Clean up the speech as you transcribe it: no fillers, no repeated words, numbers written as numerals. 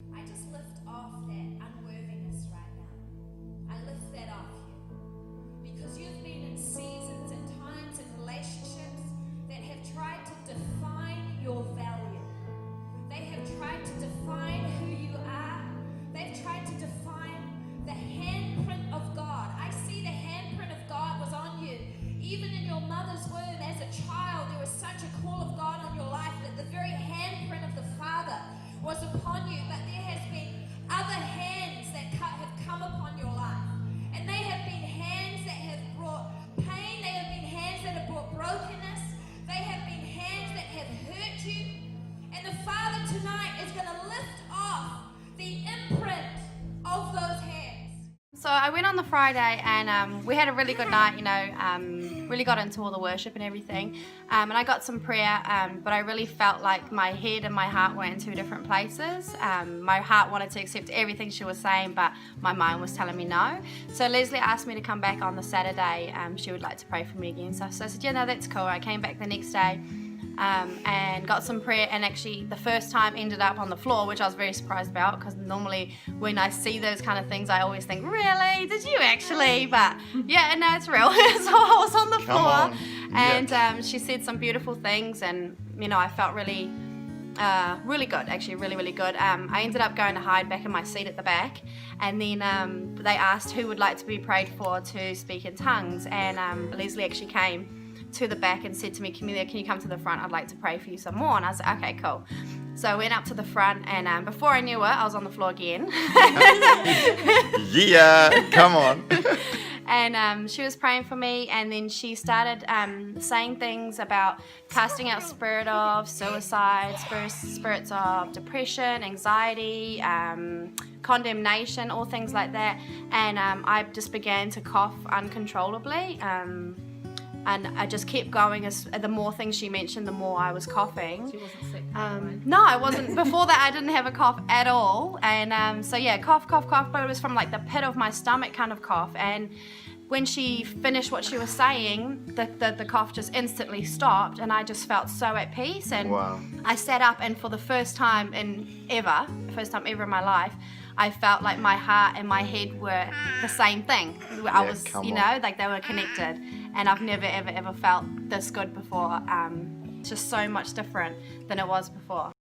I just lift off that unworthiness right now. I lift that off you. Because you've been in seasons and times and relationships that have tried to define your value. They have tried to define who you are. They've tried to define the handprint of God. I see the handprint of God was on you. Even in your mother's womb as a child, there was such a call of God on your life that the very handprint of the Father was upon you. But there has been other hands that have come upon your life. And they have been hands that have brought pain. They have been hands that have brought brokenness. They have been hands that have hurt you. And the Father tonight is going to lift off the imprint of those hands. So I went on the Friday and we had a really good night, really got into all the worship and everything. And I got some prayer, but I really felt like my head and my heart were in two different places. My heart wanted to accept everything she was saying, but my mind was telling me no. So Lesley asked me to come back on the Saturday. She would like to pray for me again. So I said, yeah, no, that's cool. I came back the next day. And got some prayer, and actually the first time ended up on the floor, which I was very surprised about, because normally when I see those kind of things I always think, really, did you actually? But yeah, no, it's real. So I was on the floor and she said some beautiful things, and I felt really good, actually really good. I ended up going to hide back in my seat at the back, and then they asked who would like to be prayed for to speak in tongues, and Lesley actually came to the back and said to me, Camelia, can you come to the front? I'd like to pray for you some more. And I was like, okay, cool. So I went up to the front, and before I knew it, I was on the floor again. Yeah, come on. And she was praying for me, and then she started saying things about casting out spirit of suicide, spirits of depression, anxiety, condemnation, all things like that. And I just began to cough uncontrollably. And I just kept going. The more things she mentioned, the more I was coughing. She wasn't sick? No, I wasn't. Before that, I didn't have a cough at all. And so yeah, cough, but it was from like the pit of my stomach kind of cough. And when she finished what she was saying, the cough just instantly stopped, and I just felt so at peace. And wow. I sat up, and for the first time ever in my life, I felt like my heart and my head were the same thing. I was, like they were connected. And I've never, ever felt this good before. It's just so much different than it was before.